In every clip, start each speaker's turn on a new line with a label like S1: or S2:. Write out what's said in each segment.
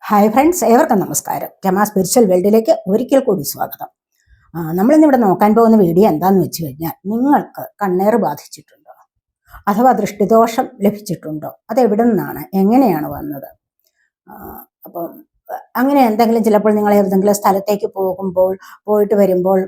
S1: Hi friends, ഏവർക്കും നമസ്കാരം. Rama spiritual വേൾഡിലേക്ക് ഒരിക്കൽ കൂടി സ്വാഗതം. നമ്മളിന്നിവിടെ നോക്കാൻ പോകുന്ന വീഡിയോ എന്താന്ന് വെച്ച് കഴിഞ്ഞാൽ, നിങ്ങൾക്ക് കണ്ണേറ് ബാധിച്ചിട്ടുണ്ടോ, അഥവാ ദൃഷ്ടിദോഷം ലഭിച്ചിട്ടുണ്ടോ, അതെവിടെ നിന്നാണ്, എങ്ങനെയാണ് വന്നത്? അപ്പം അങ്ങനെ എന്തെങ്കിലും ചിലപ്പോൾ നിങ്ങൾ ഏതെങ്കിലും സ്ഥലത്തേക്ക് പോയിട്ട് വരുമ്പോൾ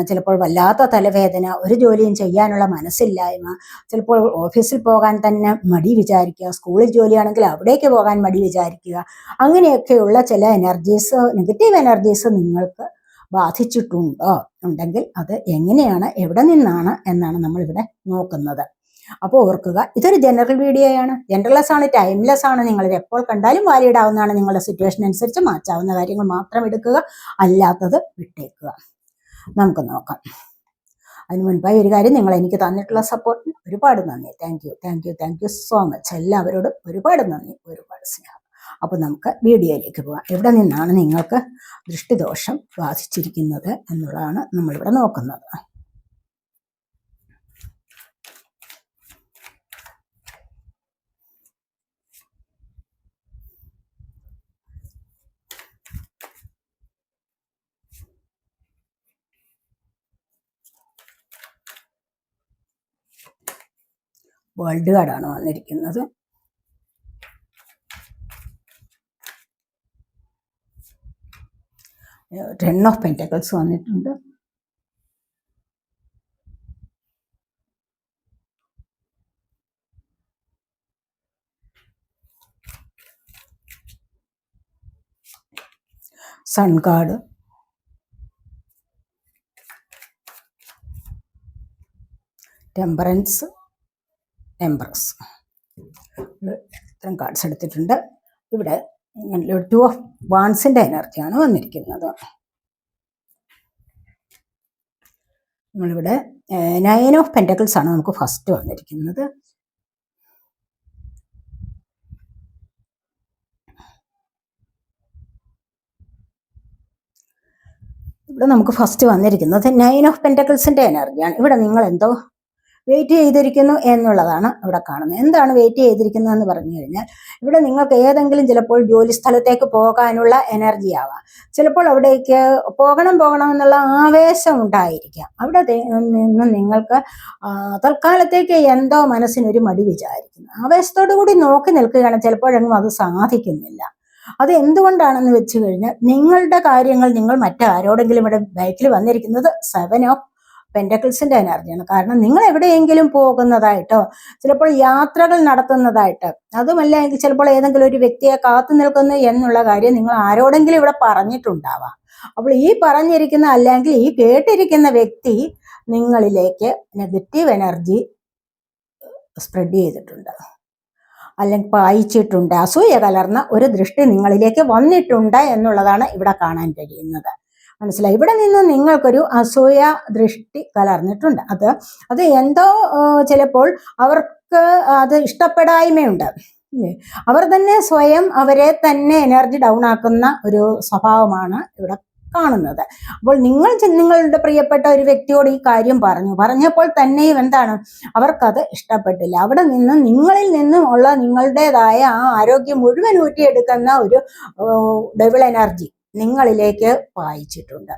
S1: ചിലപ്പോൾ വല്ലാത്ത തലവേദന, ഒരു ജോലിയും ചെയ്യാനുള്ള മനസ്സില്ലായ്മ, ചിലപ്പോൾ ഓഫീസിൽ പോകാൻ തന്നെ മടി വിചാരിക്കുക, സ്കൂളിൽ ജോലിയാണെങ്കിൽ അവിടേക്ക് പോകാൻ മടി വിചാരിക്കുക, അങ്ങനെയൊക്കെയുള്ള ചില എനർജീസ്, നെഗറ്റീവ് എനർജീസ് നിങ്ങൾക്ക് ബാധിച്ചിട്ടുണ്ടോ? ഉണ്ടെങ്കിൽ അത് എങ്ങനെയാണ്, എവിടെ നിന്നാണ് എന്നാണ് നമ്മളിവിടെ നോക്കുന്നത്. അപ്പോൾ ഓർക്കുക, ഇതൊരു ജനറൽ വീഡിയോയാണ്. ജനറൽലെസ് ആണ്, ടൈംലെസ് ആണ്. നിങ്ങളിത് എപ്പോൾ കണ്ടാലും വാലിഡ് ആവുന്നതാണ്. നിങ്ങളുടെ സിറ്റുവേഷൻ അനുസരിച്ച് മാറ്റാവുന്ന കാര്യങ്ങൾ മാത്രം എടുക്കുക, അല്ലാത്തത് വിട്ടേക്കുക. നമുക്ക് നോക്കാം. അതിന് മുൻപായി ഒരു കാര്യം, നിങ്ങൾ എനിക്ക് തന്നിട്ടുള്ള സപ്പോർട്ടിന് ഒരുപാട് നന്ദി. Thank you so much. എല്ലാവരോടും ഒരുപാട് നന്ദി, ഒരുപാട് സ്നേഹം. അപ്പോൾ നമുക്ക് വീഡിയോയിലേക്ക് പോകാം. എവിടെ നിന്നാണ് നിങ്ങൾക്ക് ദൃഷ്ടിദോഷം ബാധിച്ചിരിക്കുന്നത് എന്നുള്ളതാണ് നമ്മളിവിടെ നോക്കുന്നത്. വേൾഡ് കാർഡാണ് വന്നിരിക്കുന്നത്. ടെൻ ഓഫ് പെന്റക്കിൾസ് വന്നിട്ടുണ്ട്. Sun card, temperance, empress. ഇത്രയും കാർഡ്സ് എടുത്തിട്ടുണ്ട്. ഇവിടെ ടു ഓഫ് വാൺസിന്റെ എനർജിയാണ് വന്നിരിക്കുന്നത്. നമ്മളിവിടെ നയൻ ഓഫ് പെന്റക്കിൾസ് ആണ് നമുക്ക് ഫസ്റ്റ് വന്നിരിക്കുന്നത്. ഇവിടെ നമുക്ക് ഫസ്റ്റ് വന്നിരിക്കുന്നത് നയൻ ഓഫ് പെന്റക്കിൾസിന്റെ എനർജിയാണ്. ഇവിടെ നിങ്ങൾ എന്തോ വെയിറ്റ് ചെയ്തിരിക്കുന്നു എന്നുള്ളതാണ് ഇവിടെ കാണുന്നത്. എന്താണ് വെയിറ്റ് ചെയ്തിരിക്കുന്നതെന്ന് പറഞ്ഞു കഴിഞ്ഞാൽ, ഇവിടെ നിങ്ങൾക്ക് ഏതെങ്കിലും ചിലപ്പോൾ ജോലി സ്ഥലത്തേക്ക് പോകാനുള്ള എനർജി ആവാം. ചിലപ്പോൾ അവിടേക്ക് പോകണം എന്നുള്ള ആവേശം ഉണ്ടായിരിക്കാം. അവിടെ നിന്ന് നിങ്ങൾക്ക് തൽക്കാലത്തേക്ക് എന്തോ മനസ്സിനൊരു മടി വിചാരിക്കുന്നു. ആവേശത്തോടു കൂടി നോക്കി നിൽക്കുകയാണ്, ചിലപ്പോഴെങ്കിലും അത് സാധിക്കുന്നില്ല. അത് എന്തുകൊണ്ടാണെന്ന് വെച്ച് കഴിഞ്ഞാൽ, നിങ്ങളുടെ കാര്യങ്ങൾ നിങ്ങൾ മറ്റാരോടെങ്കിലും ഇവിടെ ബൈക്കിൽ വന്നിരിക്കുന്നത് സെവൻ ഓഫ് പെന്റക്കിൾസിന്റെ എനർജിയാണ്. കാരണം നിങ്ങൾ എവിടെയെങ്കിലും പോകുന്നതായിട്ടോ, ചിലപ്പോൾ യാത്രകൾ നടത്തുന്നതായിട്ട്, അതുമല്ല എങ്കിൽ ചിലപ്പോൾ ഏതെങ്കിലും ഒരു വ്യക്തിയെ കാത്തു നിൽക്കുന്നു എന്നുള്ള കാര്യം നിങ്ങൾ ആരോടെങ്കിലും ഇവിടെ പറഞ്ഞിട്ടുണ്ടാവാം. അപ്പോൾ ഈ പറഞ്ഞിരിക്കുന്ന അല്ലെങ്കിൽ ഈ കേട്ടിരിക്കുന്ന വ്യക്തി നിങ്ങളിലേക്ക് നെഗറ്റീവ് എനർജി സ്പ്രെഡ് ചെയ്തിട്ടുണ്ട്, അല്ലെങ്കിൽ പായിച്ചിട്ടുണ്ട്. അസൂയ കലർന്ന ഒരു ദൃഷ്ടി നിങ്ങളിലേക്ക് വന്നിട്ടുണ്ട് എന്നുള്ളതാണ് ഇവിടെ കാണാൻ കഴിയുന്നത്. മനസ്സിലായി? ഇവിടെ നിന്ന് നിങ്ങൾക്കൊരു അസൂയ ദൃഷ്ടി കലർന്നിട്ടുണ്ട്. അത് എന്തോ ചിലപ്പോൾ അവർക്ക് അത് ഇഷ്ടപ്പെടായ്മയുണ്ട്. അവർ തന്നെ സ്വയം അവരെ തന്നെ എനർജി ഡൗൺ ആക്കുന്ന ഒരു സ്വഭാവമാണ് ഇവിടെ കാണുന്നത്. അപ്പോൾ നിങ്ങളുടെ പ്രിയപ്പെട്ട ഒരു വ്യക്തിയോട് ഈ കാര്യം പറഞ്ഞപ്പോൾ തന്നെയും എന്താണ്, അവർക്കത് ഇഷ്ടപ്പെട്ടില്ല. അവിടെ നിന്ന് നിങ്ങളിൽ നിന്നും ഉള്ള നിങ്ങളുടേതായ ആ ആരോഗ്യം മുഴുവൻ ഊറ്റിയെടുക്കുന്ന ഒരു ഡെവിൾ എനർജി നിങ്ങളിലേക്ക് പായിച്ചിട്ടുണ്ട്.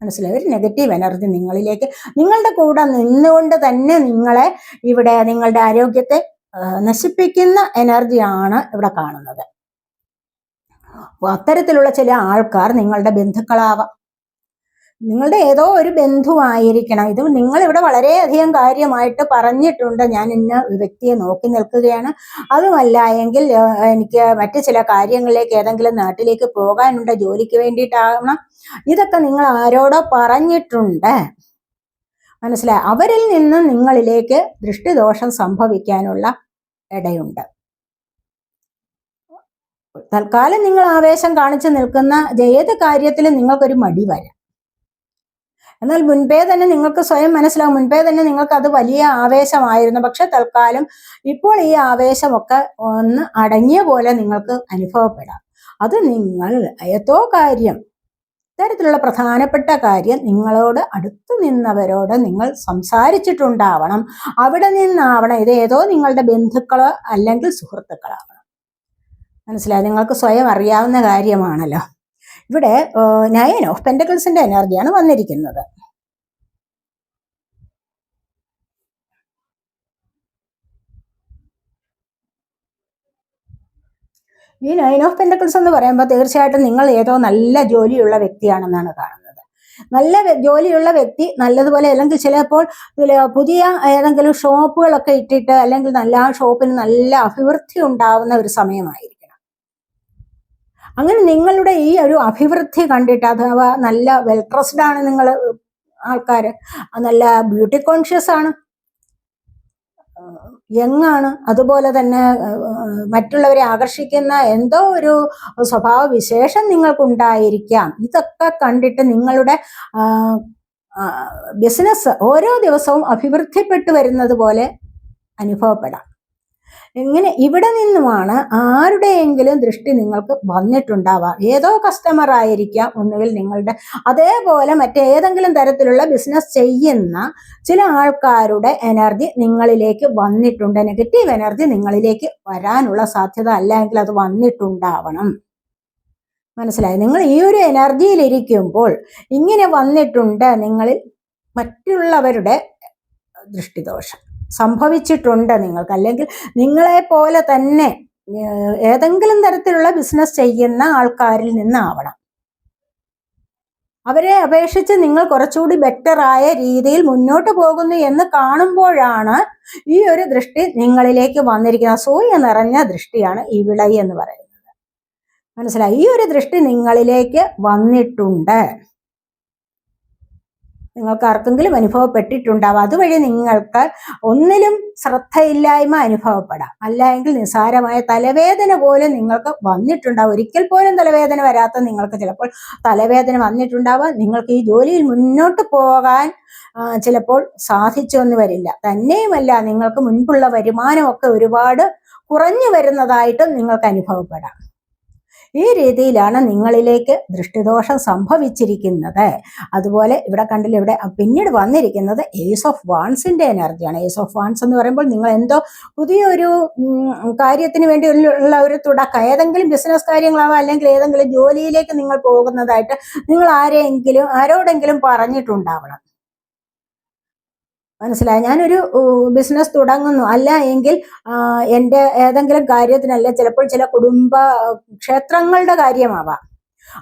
S1: മനസ്സിലായി? ഒരു നെഗറ്റീവ് എനർജി നിങ്ങളിലേക്ക്, നിങ്ങളുടെ കൂടെ നിന്നുകൊണ്ട് തന്നെ നിങ്ങളെ ഇവിടെ നിങ്ങളുടെ ആരോഗ്യത്തെ നശിപ്പിക്കുന്ന എനർജിയാണ് ഇവിടെ കാണുന്നത്. അത്തരത്തിലുള്ള ചില ആൾക്കാർ നിങ്ങളുടെ ബന്ധുക്കളാവാം, നിങ്ങളുടെ ഏതോ ഒരു ബന്ധുവായിരിക്കണം. ഇത് നിങ്ങൾ ഇവിടെ വളരെയധികം കാര്യമായിട്ട് പറഞ്ഞിട്ടുണ്ട്, ഞാൻ ഇന്ന വ്യക്തിയെ നോക്കി നിൽക്കുകയാണ്, അതുമല്ല എങ്കിൽ എനിക്ക് മറ്റു ചില കാര്യങ്ങളിലേക്ക് ഏതെങ്കിലും നാട്ടിലേക്ക് പോകാനുണ്ട്, ജോലിക്ക് വേണ്ടിയിട്ടാവണം, ഇതൊക്കെ നിങ്ങൾ ആരോടോ പറഞ്ഞിട്ടുണ്ട്. മനസ്സിലായി? അവരിൽ നിന്ന് നിങ്ങളിലേക്ക് ദൃഷ്ടിദോഷം സംഭവിക്കാനുള്ള ഇടയുണ്ട്. തൽക്കാലം നിങ്ങൾ ആവേശം കാണിച്ചു നിൽക്കുന്ന ഏത് കാര്യത്തിലും നിങ്ങൾക്കൊരു മടി വരാം. എന്നാൽ മുൻപേ തന്നെ നിങ്ങൾക്ക് സ്വയം മനസ്സിലാവും, മുൻപേ തന്നെ നിങ്ങൾക്ക് അത് വലിയ ആവേശമായിരുന്നു. പക്ഷെ തൽക്കാലം ഇപ്പോൾ ഈ ആവേശമൊക്കെ ഒന്ന് അടങ്ങിയ പോലെ നിങ്ങൾക്ക് അനുഭവപ്പെടാം. അത് നിങ്ങൾ ഏതോ കാര്യം, ഇത്തരത്തിലുള്ള പ്രധാനപ്പെട്ട കാര്യം നിങ്ങളോട് അടുത്തു നിന്നവരോട് നിങ്ങൾ സംസാരിച്ചിട്ടുണ്ടാവണം. അവിടെ നിന്നാവണം. ഇത് ഏതോ നിങ്ങളുടെ ബന്ധുക്കളോ അല്ലെങ്കിൽ സുഹൃത്തുക്കളാവണം. മനസ്സിലായി, നിങ്ങൾക്ക് സ്വയം അറിയാവുന്ന കാര്യമാണല്ലോ. ഇവിടെ 9 ഓഫ് പെന്റക്കിൾസിന്റെ എനർജിയാണ് വന്നിരിക്കുന്നത്. ഈ 9 ഓഫ് പെന്റക്കിൾസ് എന്ന് പറയുമ്പോൾ തീർച്ചയായിട്ടും നിങ്ങൾ ഏതോ നല്ല ജോലിയുള്ള വ്യക്തിയാണെന്നാണ് കാണുന്നത്. നല്ല ജോലിയുള്ള വ്യക്തി നല്ലതുപോലെ, അല്ലെങ്കിൽ ചിലപ്പോൾ പുതിയ ഏതെങ്കിലും ഷോപ്പുകളൊക്കെ ഇട്ടിട്ട്, അല്ലെങ്കിൽ നല്ല ആ ഷോപ്പിന് നല്ല അഭിവൃദ്ധി ഉണ്ടാവുന്ന ഒരു സമയമായിരിക്കണം. അങ്ങനെ നിങ്ങളുടെ ഈ ഒരു അഭിവൃദ്ധി കണ്ടിട്ട്, അഥവാ നല്ല വെൽ ഡ്രസ്ഡ് ആണ് നിങ്ങൾ ആൾക്കാർ, നല്ല ബ്യൂട്ടി കോൺഷ്യസ് ആണ്, യങ് ആണ്, അതുപോലെ തന്നെ മറ്റുള്ളവരെ ആകർഷിക്കുന്ന എന്തോ ഒരു സ്വഭാവ വിശേഷം നിങ്ങൾക്കുണ്ടായിരിക്കാം. ഇതൊക്കെ കണ്ടിട്ട് നിങ്ങളുടെ ബിസിനസ് ഓരോ ദിവസവും അഭിവൃദ്ധിപ്പെട്ടു വരുന്നത് പോലെ അനുഭവപ്പെടാം. ഇങ്ങനെ ഇവിടെ നിന്നുമാണ് ആരുടെയെങ്കിലും ദൃഷ്ടി നിങ്ങൾക്ക് വന്നിട്ടുണ്ടാവാം. ഏതോ കസ്റ്റമർ ആയിരിക്കാം, ഒന്നുകിൽ നിങ്ങളുടെ അതേപോലെ മറ്റേതെങ്കിലും തരത്തിലുള്ള ബിസിനസ് ചെയ്യുന്ന ചില ആൾക്കാരുടെ എനർജി നിങ്ങളിലേക്ക് വന്നിട്ടുണ്ട്. നെഗറ്റീവ് എനർജി നിങ്ങളിലേക്ക് വരാനുള്ള സാധ്യത, അല്ലെങ്കിൽ അത് വന്നിട്ടുണ്ടാവണം. മനസ്സിലായി? നിങ്ങൾ ഈ ഒരു എനർജിയിലിരിക്കുമ്പോൾ ഇങ്ങനെ വന്നിട്ടുണ്ട്, നിങ്ങളിൽ മറ്റുള്ളവരുടെ ദൃഷ്ടിദോഷം സംഭവിച്ചിട്ടുണ്ട് നിങ്ങൾക്ക്, അല്ലെങ്കിൽ നിങ്ങളെ പോലെ തന്നെ ഏതെങ്കിലും തരത്തിലുള്ള ബിസിനസ് ചെയ്യുന്ന ആൾക്കാരിൽ നിന്നാവണം. അവരെ അപേക്ഷിച്ച് നിങ്ങൾ കുറച്ചുകൂടി ബെറ്ററായ രീതിയിൽ മുന്നോട്ട് പോകുന്നു എന്ന് കാണുമ്പോഴാണ് ഈ ഒരു ദൃഷ്ടി നിങ്ങളിലേക്ക് വന്നിരിക്കുന്നത്. അസൂയ നിറഞ്ഞ ദൃഷ്ടിയാണ് ഈ വിളയി എന്ന് പറയുന്നത്. മനസ്സിലായി? ഈ ഒരു ദൃഷ്ടി നിങ്ങളിലേക്ക് വന്നിട്ടുണ്ട്, നിങ്ങൾക്ക് ആർക്കെങ്കിലും അനുഭവപ്പെട്ടിട്ടുണ്ടാവും. അതുവഴി നിങ്ങൾക്ക് ഒന്നിലും ശ്രദ്ധയില്ലായ്മ അനുഭവപ്പെടാം, അല്ലെങ്കിൽ നിസ്സാരമായ തലവേദന പോലും നിങ്ങൾക്ക് വന്നിട്ടുണ്ടാവും. ഒരിക്കൽ പോലും തലവേദന വരാത്ത നിങ്ങൾക്ക് ചിലപ്പോൾ തലവേദന വന്നിട്ടുണ്ടാവാം. നിങ്ങൾക്ക് ഈ ജോലിയിൽ മുന്നോട്ട് പോകാൻ ചിലപ്പോൾ സാധിച്ചൊന്നു വരില്ല. തന്നെയുമല്ല, നിങ്ങൾക്ക് മുൻപുള്ള വരുമാനമൊക്കെ ഒരുപാട് കുറഞ്ഞു വരുന്നതായിട്ടും നിങ്ങൾക്ക് അനുഭവപ്പെടാം. ഈ രീതിയിലാണ് നിങ്ങളിലേക്ക് ദൃഷ്ടിദോഷം സംഭവിച്ചിരിക്കുന്നത്. അതുപോലെ ഇവിടെ കണ്ടില്ല, ഇവിടെ പിന്നീട് വന്നിരിക്കുന്നത് ഏസ് ഓഫ് വാൺസിന്റെ എനർജിയാണ്. ഏസ് ഓഫ് വാൺസ് എന്ന് പറയുമ്പോൾ നിങ്ങൾ എന്തോ പുതിയൊരു കാര്യത്തിന് വേണ്ടി ഉള്ള ഒരു തുടക്കം, ഏതെങ്കിലും ബിസിനസ് കാര്യങ്ങളാവാം, അല്ലെങ്കിൽ ഏതെങ്കിലും ജോലിയിലേക്ക് നിങ്ങൾ പോകുന്നതായിട്ട് നിങ്ങൾ ആരോടെങ്കിലും പറഞ്ഞിട്ടുണ്ടാവണം. മനസ്സിലായി? ഞാനൊരു ബിസിനസ് തുടങ്ങുന്നു, അല്ല എങ്കിൽ എൻ്റെ ഏതെങ്കിലും കാര്യത്തിനല്ല, ചിലപ്പോൾ ചില കുടുംബ ക്ഷേത്രങ്ങളുടെ കാര്യമാവാം,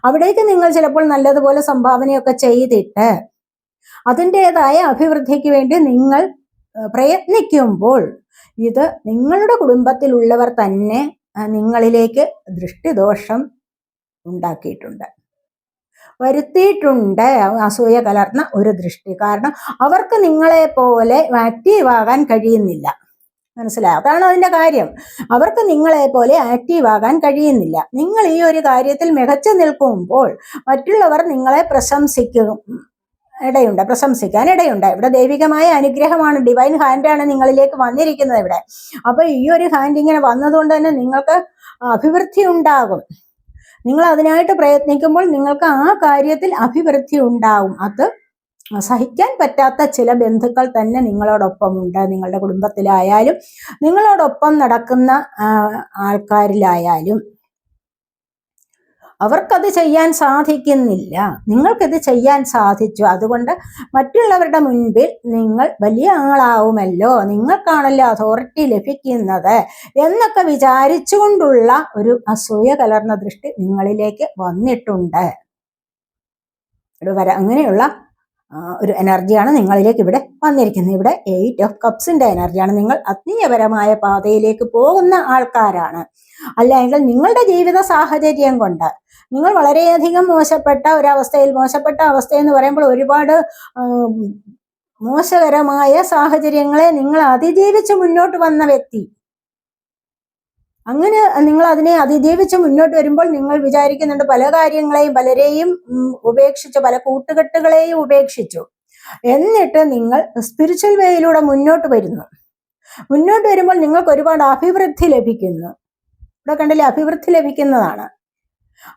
S1: അവിടേക്ക് നിങ്ങൾ ചിലപ്പോൾ നല്ലതുപോലെ സംഭാവനയൊക്കെ ചെയ്തിട്ട് അതിൻ്റെതായ അഭിവൃദ്ധിക്ക് വേണ്ടി നിങ്ങൾ പ്രയത്നിക്കുമ്പോൾ ഇത് നിങ്ങളുടെ കുടുംബത്തിലുള്ളവർ തന്നെ നിങ്ങളിലേക്ക് ദൃഷ്ടിദോഷം ഉണ്ടാക്കിയിട്ടുണ്ട്, വരുത്തിയിട്ടുണ്ട്. അസൂയ കലർന്ന ഒരു ദൃഷ്ടി. കാരണം അവർക്ക് നിങ്ങളെ പോലെ ആക്റ്റീവ് ആകാൻ കഴിയുന്നില്ല. മനസ്സിലായി? അതാണ് അതിന്റെ കാര്യം. അവർക്ക് നിങ്ങളെ പോലെ ആക്റ്റീവ് ആകാൻ കഴിയുന്നില്ല. നിങ്ങൾ ഈ ഒരു കാര്യത്തിൽ മികച്ചു നിൽക്കുമ്പോൾ മറ്റുള്ളവർ നിങ്ങളെ പ്രശംസിക്കാൻ ഇടയുണ്ട്. ഇവിടെ ദൈവികമായ അനുഗ്രഹമാണ്, ഡിവൈൻ ഹാൻഡാണ് നിങ്ങളിലേക്ക് വന്നിരിക്കുന്നത് ഇവിടെ. അപ്പൊ ഈ ഒരു ഹാൻഡ് ഇങ്ങനെ വന്നതുകൊണ്ട് തന്നെ നിങ്ങൾക്ക് അഭിവൃദ്ധി ഉണ്ടാകും. നിങ്ങൾ അതിനായിട്ട് പ്രയത്നിക്കുമ്പോൾ നിങ്ങൾക്ക് ആ കാര്യത്തിൽ അഭിവൃദ്ധി ഉണ്ടാവും. അത് സഹിക്കാൻ പറ്റാത്ത ചില ബന്ധുക്കൾ തന്നെ നിങ്ങളോടൊപ്പമുണ്ട്. നിങ്ങളുടെ കുടുംബത്തിലായാലും നിങ്ങളോടൊപ്പം നടക്കുന്ന ആൾക്കാരിലായാലും അവർക്കത് ചെയ്യാൻ സാധിക്കുന്നില്ല, നിങ്ങൾക്കിത് ചെയ്യാൻ സാധിച്ചു. അതുകൊണ്ട് മറ്റുള്ളവരുടെ മുൻപിൽ നിങ്ങൾ വലിയ ആളാവുമല്ലോ, നിങ്ങൾക്കാണല്ലോ അതോറിറ്റി ലഭിക്കുന്നത് എന്നൊക്കെ വിചാരിച്ചുകൊണ്ടുള്ള ഒരു അസൂയ കലർന്ന ദൃഷ്ടി നിങ്ങളിലേക്ക് വന്നിട്ടുണ്ട്. അങ്ങനെയുള്ള ഒരു എനർജിയാണ് നിങ്ങളിലേക്ക് ഇവിടെ വന്നിരിക്കുന്നത്. ഇവിടെ 8 ഓഫ് കപ്സിന്റെ എനർജിയാണ്. നിങ്ങൾ ആത്മീയപരമായ പാതയിലേക്ക് പോകുന്ന ആൾക്കാരാണ്. അല്ലെങ്കിൽ നിങ്ങളുടെ ജീവിത സാഹചര്യം കൊണ്ട് നിങ്ങൾ വളരെയധികം മോശപ്പെട്ട അവസ്ഥ എന്ന് പറയുമ്പോൾ ഒരുപാട് മോശകരമായ സാഹചര്യങ്ങളെ നിങ്ങൾ അതിജീവിച്ച് മുന്നോട്ട് വന്ന വ്യക്തി. അങ്ങനെ നിങ്ങൾ അതിനെ അതിജീവിച്ച് മുന്നോട്ട് വരുമ്പോൾ നിങ്ങൾ വിചാരിക്കുന്നുണ്ട് പല കാര്യങ്ങളെയും പലരെയും ഉപേക്ഷിച്ചു, പല കൂട്ടുകെട്ടുകളെയും ഉപേക്ഷിച്ചു. എന്നിട്ട് നിങ്ങൾ സ്പിരിച്വൽ വേയിലൂടെ മുന്നോട്ട് വരുമ്പോൾ നിങ്ങൾക്ക് ഒരുപാട് അഭിവൃദ്ധി ലഭിക്കുന്നു. ഇവിടെ കണ്ടില്ലേ, അഭിവൃദ്ധി ലഭിക്കുന്നതാണ്.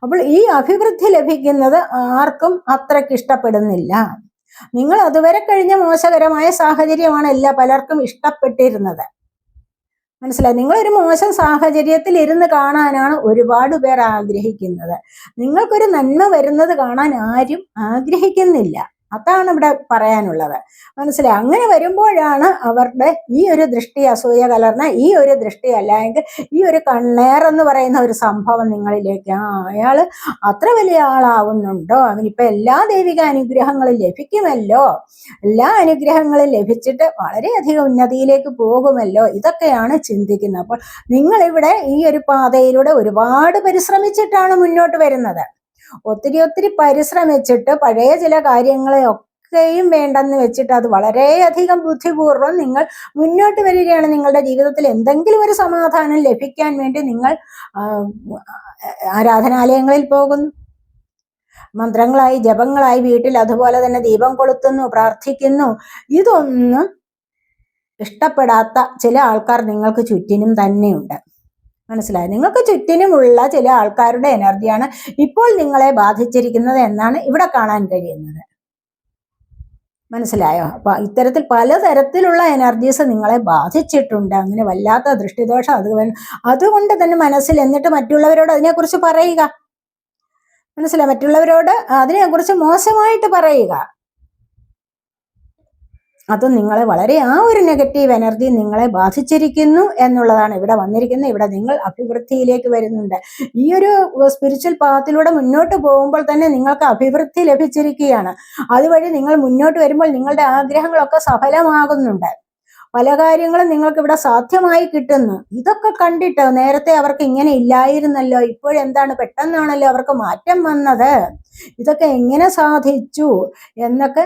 S1: അപ്പോൾ ഈ അഭിവൃദ്ധി ലഭിക്കുന്നത് ആർക്കും അത്രയ്ക്ക് ഇഷ്ടപ്പെടുന്നില്ല. നിങ്ങൾ അതുവരെ കഴിഞ്ഞ മോശകരമായ സാഹചര്യമാണ് പലർക്കും ഇഷ്ടപ്പെട്ടിരുന്നത്. മനസ്സിലായി? നിങ്ങളൊരു മോശം സാഹചര്യത്തിൽ ഇരുന്ന് കാണാനാണ് ഒരുപാട് പേർ ആഗ്രഹിക്കുന്നത്. നിങ്ങൾക്കൊരു നന്മ വരുന്നത് കാണാൻ ആരും ആഗ്രഹിക്കുന്നില്ല. അതാണ് ഇവിടെ പറയാനുള്ളത്. മനസ്സിലായി? അങ്ങനെ വരുമ്പോഴാണ് അവരുടെ ഈ ഒരു ദൃഷ്ടി, അസൂയ കലർന്ന ഈ ഒരു ദൃഷ്ടി, അല്ലെങ്കിൽ ഈ ഒരു കണ്ണേറെന്ന് പറയുന്ന ഒരു സംഭവം നിങ്ങളിലേക്ക്, അയാള് അത്ര വലിയ ആളാവുന്നുണ്ടോ, അവനിപ്പോ എല്ലാ ദൈവിക അനുഗ്രഹങ്ങളും ലഭിക്കുമല്ലോ, എല്ലാ അനുഗ്രഹങ്ങളും ലഭിച്ചിട്ട് വളരെയധികം ഉന്നതിയിലേക്ക് പോകുമല്ലോ, ഇതൊക്കെയാണ് ചിന്തിക്കുന്നത്. അപ്പോൾ നിങ്ങളിവിടെ ഈ ഒരു പാതയിലൂടെ ഒരുപാട് പരിശ്രമിച്ചിട്ടാണ് മുന്നോട്ട് വരുന്നത്. ഒത്തിരി പരിശ്രമിച്ചിട്ട് പഴയ ചില കാര്യങ്ങളെ ഒക്കെയും വേണ്ടെന്ന് വെച്ചിട്ട് അത് വളരെയധികം ബുദ്ധിപൂർവ്വം നിങ്ങൾ മുന്നോട്ട് വരികയാണ്. നിങ്ങളുടെ ജീവിതത്തിൽ എന്തെങ്കിലും ഒരു സമാധാനം ലഭിക്കാൻ വേണ്ടി നിങ്ങൾ ആരാധനാലയങ്ങളിൽ പോകുന്നു, മന്ത്രങ്ങളായി ജപങ്ങളായി വീട്ടിൽ അതുപോലെ തന്നെ ദീപം കൊളുത്തുന്നു, പ്രാർത്ഥിക്കുന്നു. ഇതൊന്നും ഇഷ്ടപ്പെടാത്ത ചില ആൾക്കാർ നിങ്ങൾക്ക് ചുറ്റിനും തന്നെയുണ്ട്. മനസ്സിലായി? നിങ്ങൾക്ക് ചുറ്റിനുമുള്ള ചില ആൾക്കാരുടെ എനർജിയാണ് ഇപ്പോൾ നിങ്ങളെ ബാധിച്ചിരിക്കുന്നത് എന്നാണ് ഇവിടെ കാണാൻ കഴിയുന്നത്. മനസ്സിലായോ? അപ്പൊ ഇത്തരത്തിൽ പലതരത്തിലുള്ള എനർജീസ് നിങ്ങളെ ബാധിച്ചിട്ടുണ്ട്. അങ്ങനെ വല്ലാത്ത ദൃഷ്ടിദോഷം അതുകൊണ്ട് തന്നെ മനസ്സിൽ, എന്നിട്ട് മറ്റുള്ളവരോട് അതിനെക്കുറിച്ച് പറയുക. മനസ്സിലായി? മറ്റുള്ളവരോട് അതിനെക്കുറിച്ച് മോശമായിട്ട് പറയുക. അത് നിങ്ങളെ വളരെ, ആ ഒരു നെഗറ്റീവ് എനർജി നിങ്ങളെ ബാധിച്ചിരിക്കുന്നു എന്നുള്ളതാണ് ഇവിടെ വന്നിരിക്കുന്നത്. ഇവിടെ നിങ്ങൾ അഭിവൃദ്ധിയിലേക്ക് വരുന്നുണ്ട്. ഈ ഒരു സ്പിരിച്വൽ പാത്തിലൂടെ മുന്നോട്ട് പോകുമ്പോൾ തന്നെ നിങ്ങൾക്ക് അഭിവൃദ്ധി ലഭിച്ചിരിക്കുകയാണ്. അതുവഴി നിങ്ങൾ മുന്നോട്ട് വരുമ്പോൾ നിങ്ങളുടെ ആഗ്രഹങ്ങളൊക്കെ സഫലമാകുന്നുണ്ട്. പല കാര്യങ്ങളും നിങ്ങൾക്ക് ഇവിടെ സാധ്യമായി കിട്ടുന്നു. ഇതൊക്കെ കണ്ടിട്ട് നേരത്തെ അവർക്ക് ഇങ്ങനെ ഇല്ലായിരുന്നല്ലോ, ഇപ്പോഴെന്താണ് പെട്ടെന്നാണല്ലോ അവർക്ക് മാറ്റം വന്നത്, ഇതൊക്കെ എങ്ങനെ സാധിച്ചു എന്നൊക്കെ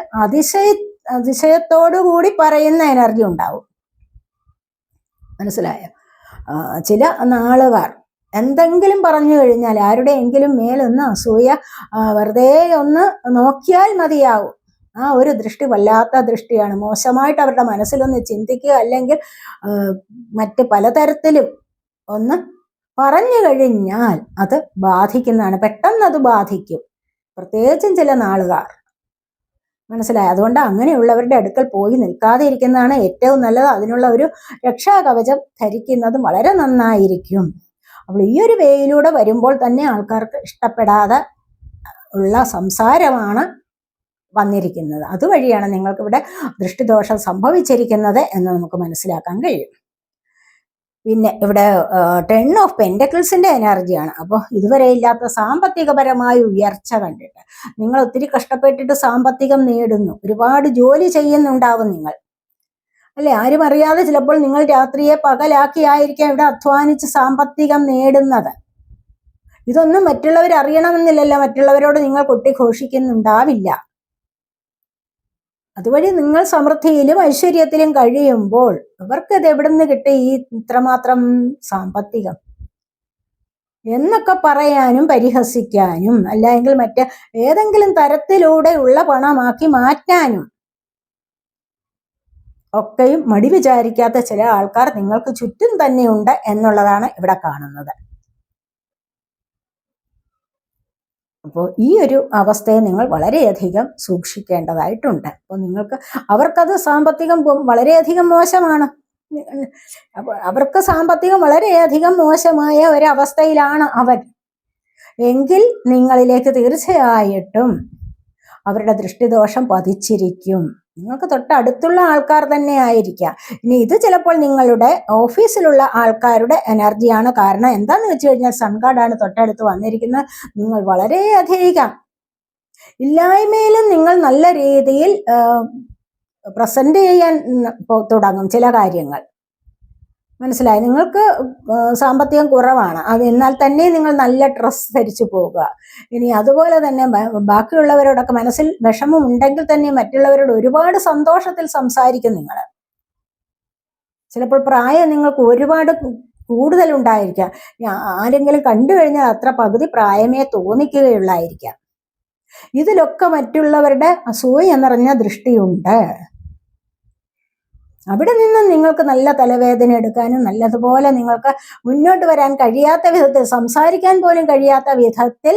S1: അതിശയത്തോടുകൂടി പറയുന്ന എനർജി ഉണ്ടാവും. മനസ്സിലായോ? ചില നാളുകാർ എന്തെങ്കിലും പറഞ്ഞു കഴിഞ്ഞാൽ ആരുടെയെങ്കിലും മേലൊന്ന് അസൂയ വെറുതെ ഒന്ന് നോക്കിയാൽ മതിയാവും. ആ ഒരു ദൃഷ്ടി വല്ലാത്ത ദൃഷ്ടിയാണ്. മോശമായിട്ട് അവരുടെ മനസ്സിലൊന്ന് ചിന്തിക്കുക, അല്ലെങ്കിൽ മറ്റ് പലതരത്തിലും ഒന്ന് പറഞ്ഞു കഴിഞ്ഞാൽ അത് ബാധിക്കുന്നതാണ്. പെട്ടെന്ന് അത് ബാധിക്കും, പ്രത്യേകിച്ചും ചില നാളുകാർ. മനസ്സിലായി? അതുകൊണ്ട് അങ്ങനെയുള്ളവരുടെ അടുക്കൽ പോയി നിൽക്കാതെ ഇരിക്കുന്നതാണ് ഏറ്റവും നല്ലത്. അതിനുള്ള ഒരു രക്ഷാകവചം ധരിക്കുന്നതും വളരെ നന്നായിരിക്കും. അപ്പോൾ ഈ ഒരു വേയിലൂടെ വരുമ്പോൾ തന്നെ ആൾക്കാർക്ക് ഇഷ്ടപ്പെടാതെ ഉള്ള സംസാരമാണ് വന്നിരിക്കുന്നത്. അതുവഴിയാണ് നിങ്ങൾക്കിവിടെ ദൃഷ്ടിദോഷം സംഭവിച്ചിരിക്കുന്നത് എന്ന് നമുക്ക് മനസ്സിലാക്കാൻ കഴിയും. പിന്നെ ഇവിടെ 10 ഓഫ് പെന്റക്കിൾസിന്റെ എനർജിയാണ്. അപ്പോൾ ഇതുവരെ ഇല്ലാത്ത സാമ്പത്തികപരമായ ഉയർച്ച കണ്ടിട്ട് നിങ്ങൾ ഒത്തിരി കഷ്ടപ്പെട്ടിട്ട് സാമ്പത്തികം നേടുന്നു, ഒരുപാട് ജോലി ചെയ്യുന്നുണ്ടാവും നിങ്ങൾ, അല്ലെ? ആരും അറിയാതെ ചിലപ്പോൾ നിങ്ങൾ രാത്രിയെ പകലാക്കിയായിരിക്കാം ഇവിടെ അധ്വാനിച്ച് സാമ്പത്തികം നേടുന്നത്. ഇതൊന്നും മറ്റുള്ളവർ അറിയണമെന്നില്ലല്ലോ, മറ്റുള്ളവരോട് നിങ്ങൾ കൊട്ടിഘോഷിക്കുന്നുണ്ടാവില്ല. അതുവഴി നിങ്ങൾ സമൃദ്ധിയിലും ഐശ്വര്യത്തിലും കഴിയുമ്പോൾ ഇവർക്കത് എവിടെ നിന്ന് കിട്ടി ഈ ഇത്രമാത്രം സാമ്പത്തികം എന്നൊക്കെ പറയാനും പരിഹസിക്കാനും, അല്ലെങ്കിൽ മറ്റ് ഏതെങ്കിലും തരത്തിലൂടെയുള്ള പണമാക്കി മാറ്റാനും ഒക്കെയും മടി വിചാരിക്കാത്ത ചില ആൾക്കാർ നിങ്ങൾക്ക് ചുറ്റും തന്നെയുണ്ട് എന്നുള്ളതാണ് ഇവിടെ കാണുന്നത്. അപ്പോൾ ഈ ഒരു അവസ്ഥയെ നിങ്ങൾ വളരെയധികം സൂക്ഷിക്കേണ്ടതായിട്ടുണ്ട്. അപ്പോൾ നിങ്ങൾക്ക്, അവർക്കത് സാമ്പത്തികം വളരെയധികം മോശമാണ്, അവർക്ക് സാമ്പത്തികം വളരെയധികം മോശമായ ഒരവസ്ഥയിലാണ് അവർ എങ്കിൽ നിങ്ങളിലേക്ക് തീർച്ചയായിട്ടും അവരുടെ ദൃഷ്ടിദോഷം പതിച്ചിരിക്കും. നിങ്ങൾക്ക് തൊട്ടടുത്തുള്ള ആൾക്കാർ തന്നെ ആയിരിക്കാം. ഇനി ഇത് ചിലപ്പോൾ നിങ്ങളുടെ ഓഫീസിലുള്ള ആൾക്കാരുടെ എനർജിയാണ്. കാരണം എന്താന്ന് വെച്ച് കഴിഞ്ഞാൽ സൺഗാർഡാണ് തൊട്ടടുത്ത് വന്നിരിക്കുന്നത്. നിങ്ങൾ വളരെയധികം ഇല്ലായ്മയിലും നിങ്ങൾ നല്ല രീതിയിൽ പ്രസന്റ് ചെയ്യാൻ തുടങ്ങും ചില കാര്യങ്ങൾ. മനസ്സിലായി? നിങ്ങൾക്ക് സാമ്പത്തികം കുറവാണ്, അത് എന്നാൽ തന്നെ നിങ്ങൾ നല്ല ഡ്രസ്സ് ധരിച്ചു പോവുക. ഇനി അതുപോലെ തന്നെ ബാക്കിയുള്ളവരോടൊക്കെ മനസ്സിൽ വിഷമം ഉണ്ടെങ്കിൽ തന്നെ മറ്റുള്ളവരോട് ഒരുപാട് സന്തോഷത്തിൽ സംസാരിക്കും നിങ്ങൾ. ചിലപ്പോൾ പ്രായം നിങ്ങൾക്ക് ഒരുപാട് കൂടുതലുണ്ടായിരിക്കാം. ആരെങ്കിലും കണ്ടു കഴിഞ്ഞാൽ അത്ര പകുതി പ്രായമേ തോന്നിക്കുകയുള്ളായിരിക്കാം. ഇതിലൊക്കെ മറ്റുള്ളവരുടെ അസൂയ നിറഞ്ഞ ദൃഷ്ടിയുണ്ട്. അവിടെ നിന്ന് നിങ്ങൾക്ക് നല്ല തലവേദന എടുക്കാനും നല്ലതുപോലെ നിങ്ങൾക്ക് മുന്നോട്ട് വരാൻ കഴിയാത്ത വിധത്തിൽ, സംസാരിക്കാൻ പോലും കഴിയാത്ത വിധത്തിൽ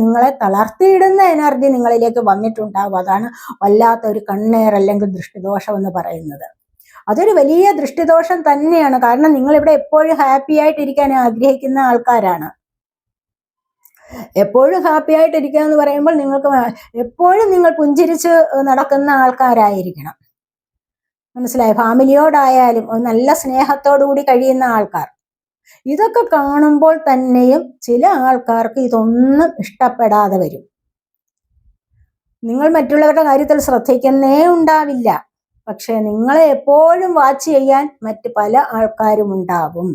S1: നിങ്ങളെ തളർത്തിയിടുന്ന എനർജി നിങ്ങളിലേക്ക് വന്നിട്ടുണ്ടാവും. അതാണ് വല്ലാത്ത ഒരു കണ്ണേർ അല്ലെങ്കിൽ ദൃഷ്ടിദോഷം എന്ന് പറയുന്നത്. അതൊരു വലിയ ദൃഷ്ടിദോഷം തന്നെയാണ്. കാരണം നിങ്ങളിവിടെ എപ്പോഴും ഹാപ്പി ആയിട്ടിരിക്കാൻ ആഗ്രഹിക്കുന്ന ആൾക്കാരാണ്. എപ്പോഴും ഹാപ്പി ആയിട്ടിരിക്കുക എന്ന് പറയുമ്പോൾ നിങ്ങൾക്ക് എപ്പോഴും നിങ്ങൾ പുഞ്ചിരിച്ച് നടക്കുന്ന ആൾക്കാരായിരിക്കണം. മനസ്സിലായോ? ഫാമിലിയോടായാലും നല്ല സ്നേഹത്തോടുകൂടി കഴിയുന്ന ആൾക്കാർ. ഇതൊക്കെ കാണുമ്പോൾ തന്നെയും ചില ആൾക്കാർക്ക് ഇതൊന്നും ഇഷ്ടപ്പെടാതെ വരും. നിങ്ങൾ മറ്റുള്ളവരുടെ കാര്യത്തിൽ ശ്രദ്ധിക്കുന്നേ ഉണ്ടാവില്ല. പക്ഷെ നിങ്ങളെ എപ്പോഴും വാച്ച് ചെയ്യാൻ മറ്റ് പല ആൾക്കാരും ഉണ്ടാവും.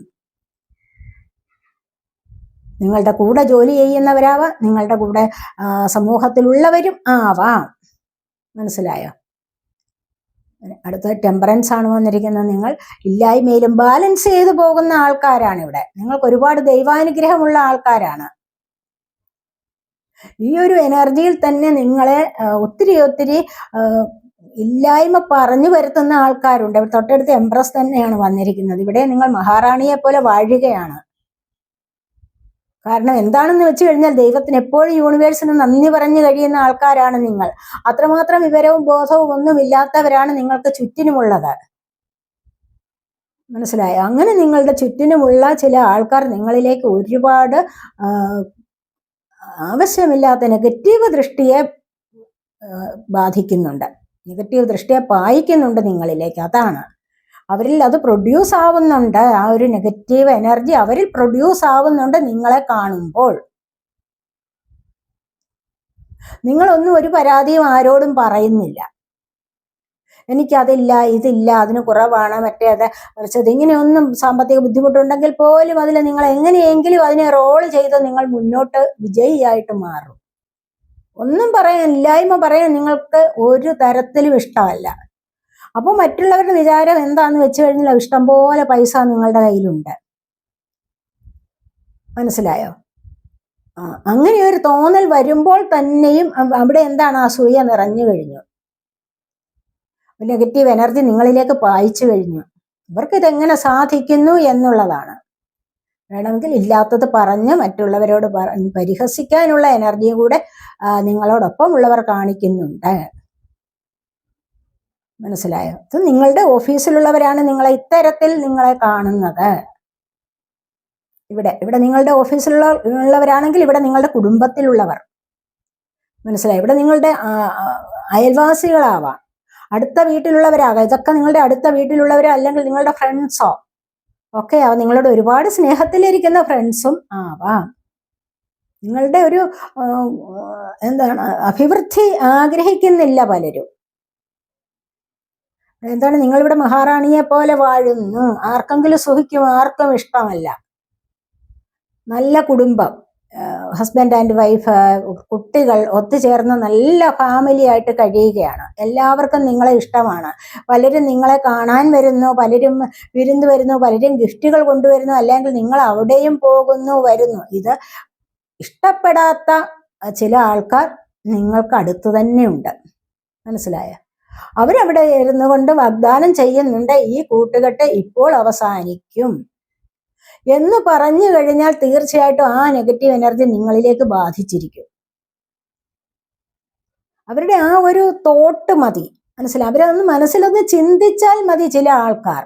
S1: നിങ്ങളുടെ കൂടെ ജോലി ചെയ്യുന്നവരാവാം, നിങ്ങളുടെ കൂടെ സമൂഹത്തിലുള്ളവരും ആവാം. മനസ്സിലായോ? അടുത്ത ടെമ്പറൻസ് ആണ് വന്നിരിക്കുന്നത്. നിങ്ങൾ ഇല്ലായ്മയിലും ബാലൻസ് ചെയ്തു പോകുന്ന ആൾക്കാരാണ് ഇവിടെ. നിങ്ങൾക്ക് ഒരുപാട് ദൈവാനുഗ്രഹമുള്ള ആൾക്കാരാണ്. ഈ ഒരു എനർജിയിൽ തന്നെ നിങ്ങളെ ഒത്തിരി ഇല്ലായ്മ പറഞ്ഞു വരുത്തുന്ന ആൾക്കാരുണ്ട്. തൊട്ടടുത്ത് എംപ്രസ് തന്നെയാണ് വന്നിരിക്കുന്നത്. ഇവിടെ നിങ്ങൾ മഹാറാണിയെ പോലെ വാഴുകയാണ്. കാരണം എന്താണെന്ന് വെച്ച് കഴിഞ്ഞാൽ ദൈവത്തിന് എപ്പോഴും യൂണിവേഴ്സിന് നന്ദി പറഞ്ഞു കഴിയുന്ന ആൾക്കാരാണ് നിങ്ങൾ. അത്രമാത്രം വിവരവും ബോധവും ഒന്നും ഇല്ലാത്തവരാണ് നിങ്ങൾക്ക് ചുറ്റിനുമുള്ളത്. മനസ്സിലായോ? അങ്ങനെ നിങ്ങളുടെ ചുറ്റിനുമുള്ള ചില ആൾക്കാർ നിങ്ങളിലേക്ക് ഒരുപാട് ആവശ്യമില്ലാത്ത നെഗറ്റീവ് ദൃഷ്ടിയെ ബാധിക്കുന്നുണ്ട്, നെഗറ്റീവ് ദൃഷ്ടിയെ പായിക്കുന്നുണ്ട് നിങ്ങളിലേക്ക്. അതാണ് അവരിൽ അത് പ്രൊഡ്യൂസ് ആവുന്നുണ്ട്. ആ ഒരു നെഗറ്റീവ് എനർജി അവരിൽ പ്രൊഡ്യൂസ് ആവുന്നുണ്ട് നിങ്ങളെ കാണുമ്പോൾ. നിങ്ങളൊന്നും ഒരു പരാതിയും ആരോടും പറയുന്നില്ല. എനിക്കതില്ല, ഇതില്ല, അതിന് കുറവാണ്, മറ്റേത് മറിച്ചത്, ഇങ്ങനെയൊന്നും സാമ്പത്തിക ബുദ്ധിമുട്ടുണ്ടെങ്കിൽ പോലും അതിൽ നിങ്ങൾ എങ്ങനെയെങ്കിലും അതിനെ റോൾ ചെയ്ത് നിങ്ങൾ മുന്നോട്ട് വിജയിയായിട്ട് മാറും. ഒന്നും പറയാൻ, ഇല്ലായ്മ പറയാൻ നിങ്ങൾക്ക് ഒരു തരത്തിലും ഇഷ്ടമല്ല. അപ്പോൾ മറ്റുള്ളവരുടെ വിചാരം എന്താന്ന് വെച്ച് കഴിഞ്ഞാൽ ഇഷ്ടംപോലെ പൈസ നിങ്ങളുടെ കയ്യിലുണ്ട്. മനസ്സിലായോ? അങ്ങനെ ഒരു തോന്നൽ വരുമ്പോൾ തന്നെയും അവിടെ എന്താണ്? അസൂയ നിറഞ്ഞു കഴിഞ്ഞു. നെഗറ്റീവ് എനർജി നിങ്ങളിലേക്ക് പായിച്ചു കഴിഞ്ഞു. ഇവർക്ക് ഇതെങ്ങനെ സാധിക്കുന്നു എന്നുള്ളതാണ്. വേണമെങ്കിൽ ഇല്ലാത്തത് പറഞ്ഞ് മറ്റുള്ളവരോട് പരിഹസിക്കാനുള്ള എനർജിയും കൂടെ നിങ്ങളോടൊപ്പം ഉള്ളവർ കാണിക്കുന്നുണ്ട്. മനസ്സിലായോ? ഇത് നിങ്ങളുടെ ഓഫീസിലുള്ളവരാണ് നിങ്ങളെ ഇത്തരത്തിൽ നിങ്ങളെ കാണുന്നത്. ഇവിടെ നിങ്ങളുടെ ഓഫീസിലുള്ളവരാണെങ്കിൽ ഇവിടെ നിങ്ങളുടെ കുടുംബത്തിലുള്ളവർ. മനസ്സിലായോ? ഇവിടെ നിങ്ങളുടെ അയൽവാസികളാവാം, അടുത്ത വീട്ടിലുള്ളവരാകാം. ഇതൊക്കെ നിങ്ങളുടെ അടുത്ത വീട്ടിലുള്ളവരോ അല്ലെങ്കിൽ നിങ്ങളുടെ ഫ്രണ്ട്സോ ഒക്കെ ആവാം. നിങ്ങളുടെ ഒരുപാട് സ്നേഹത്തിലിരിക്കുന്ന ഫ്രണ്ട്സും ആവാം. നിങ്ങളുടെ ഒരു അഭിവൃദ്ധി ആഗ്രഹിക്കുന്നില്ല പലരും. നിങ്ങളിവിടെ മഹാറാണിയെ പോലെ വാഴുന്നു. ആർക്കെങ്കിലും സുഖിക്കും, ആർക്കും ഇഷ്ടമല്ല. നല്ല കുടുംബം, ഹസ്ബൻഡ് ആൻഡ് വൈഫ്, കുട്ടികൾ ഒത്തുചേർന്ന് നല്ല ഫാമിലി ആയിട്ട് കഴിയുകയാണ്. എല്ലാവർക്കും നിങ്ങളെ ഇഷ്ടമാണ്. പലരും നിങ്ങളെ കാണാൻ വരുന്നു, പലരും വിരുന്ന് വരുന്നു, പലരും ഗിഫ്റ്റുകൾ കൊണ്ടുവരുന്നു, അല്ലെങ്കിൽ നിങ്ങൾ അവിടെയും പോകുന്നു വരുന്നു. ഇത് ഇഷ്ടപ്പെടാത്ത ചില ആൾക്കാർ നിങ്ങൾക്ക് അടുത്ത് തന്നെയുണ്ട്. മനസ്സിലായോ? അവരവിടെ ഇരുന്നു കൊണ്ട് വാഗ്ദാനം ചെയ്യുന്നുണ്ട്, ഈ കൂട്ടുകെട്ട് ഇപ്പോൾ അവസാനിക്കും എന്ന് പറഞ്ഞു കഴിഞ്ഞാൽ തീർച്ചയായിട്ടും ആ നെഗറ്റീവ് എനർജി നിങ്ങളിലേക്ക് ബാധിച്ചിരിക്കും. അവരുടെ ആ ഒരു തോട്ട് മതി. മനസ്സിലായി? അവരൊന്ന് മനസ്സിലൊന്ന് ചിന്തിച്ചാൽ മതി. ചില ആൾക്കാർ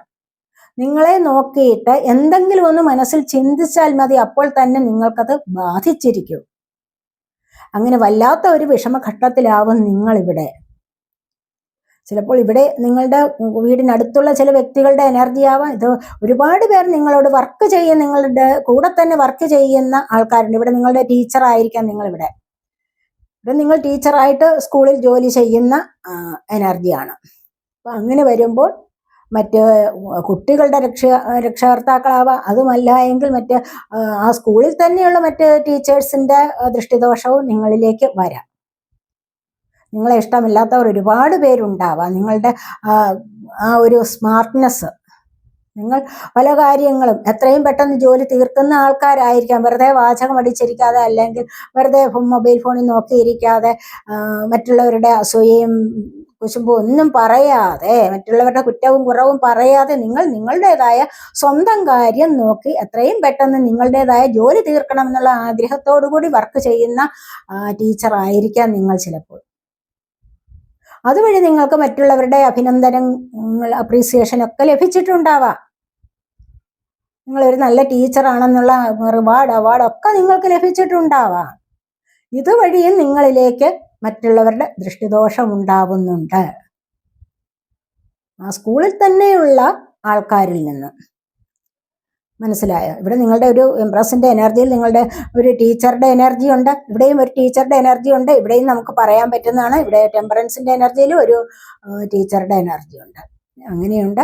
S1: നിങ്ങളെ നോക്കിയിട്ട് എന്തെങ്കിലും ഒന്ന് മനസ്സിൽ ചിന്തിച്ചാൽ മതി, അപ്പോൾ തന്നെ നിങ്ങൾക്കത് ബാധിച്ചിരിക്കും. അങ്ങനെ വല്ലാത്ത ഒരു വിഷമഘട്ടത്തിലാവും നിങ്ങളിവിടെ. ചിലപ്പോൾ ഇവിടെ നിങ്ങളുടെ വീടിനടുത്തുള്ള ചില വ്യക്തികളുടെ എനർജി ആവാം. ഇത് ഒരുപാട് പേർ നിങ്ങളോട് വർക്ക് ചെയ്യുന്ന, നിങ്ങളുടെ കൂടെ തന്നെ വർക്ക് ചെയ്യുന്ന ആൾക്കാരുണ്ട്. ഇവിടെ നിങ്ങളുടെ ടീച്ചർ ആയിരിക്കാം. ഇവിടെ നിങ്ങൾ ടീച്ചറായിട്ട് സ്കൂളിൽ ജോലി ചെയ്യുന്ന എനർജിയാണ്. അപ്പൊ അങ്ങനെ വരുമ്പോൾ മറ്റ് കുട്ടികളുടെ രക്ഷകർത്താക്കളാവാം. അതുമല്ല എങ്കിൽ മറ്റ് ആ സ്കൂളിൽ തന്നെയുള്ള മറ്റ് ടീച്ചേഴ്സിന്റെ ദൃഷ്ടിദോഷവും നിങ്ങളിലേക്ക് വരാം. നിങ്ങളെ ഇഷ്ടമില്ലാത്തവർ ഒരുപാട് പേരുണ്ടാവാം. നിങ്ങളുടെ ആ ഒരു സ്മാർട്ട്നെസ്, നിങ്ങൾ പല കാര്യങ്ങളും എത്രയും പെട്ടെന്ന് ജോലി തീർക്കുന്ന ആൾക്കാരായിരിക്കാം. വെറുതെ വാചകം അടിച്ചിരിക്കാതെ, അല്ലെങ്കിൽ വെറുതെ മൊബൈൽ ഫോണിൽ നോക്കിയിരിക്കാതെ, മറ്റുള്ളവരുടെ അസൂയയും കുശുമ്പും ഒന്നും പറയാതെ, മറ്റുള്ളവരുടെ കുറ്റവും കുറവും പറയാതെ, നിങ്ങൾ നിങ്ങളുടേതായ സ്വന്തം കാര്യം നോക്കി എത്രയും പെട്ടെന്ന് നിങ്ങളുടേതായ ജോലി തീർക്കണം എന്നുള്ള ആഗ്രഹത്തോടു കൂടി വർക്ക് ചെയ്യുന്ന ടീച്ചർ ആയിരിക്കാം നിങ്ങൾ ചിലപ്പോൾ. അതുവഴി നിങ്ങൾക്ക് മറ്റുള്ളവരുടെ അഭിനന്ദനങ്ങൾ, അപ്രീസിയേഷൻ ഒക്കെ ലഭിച്ചിട്ടുണ്ടാവാം. നിങ്ങളൊരു നല്ല ടീച്ചറാണെന്നുള്ള റിവാർഡ്, അവാർഡൊക്കെ നിങ്ങൾക്ക് ലഭിച്ചിട്ടുണ്ടാവാം. ഇതുവഴിയും നിങ്ങളിലേക്ക് മറ്റുള്ളവരുടെ ദൃഷ്ടിദോഷം ഉണ്ടാവുന്നുണ്ട്, ആ സ്കൂളിൽ തന്നെയുള്ള ആൾക്കാരിൽ നിന്ന്. മനസ്സിലായോ? ഇവിടെ നിങ്ങളുടെ ഒരു എംപ്രസിന്റെ എനർജിയിൽ നിങ്ങളുടെ ഒരു ടീച്ചറുടെ എനർജി ഉണ്ട്, ഇവിടെയും ഒരു ടീച്ചറുടെ എനർജി ഉണ്ട്. ഇവിടെയും നമുക്ക് പറയാൻ പറ്റുന്നതാണ്, ഇവിടെ ടെമ്പറൻസിന്റെ എനർജിയിലും ഒരു ടീച്ചറുടെ എനർജി ഉണ്ട്. അങ്ങനെയുണ്ട്.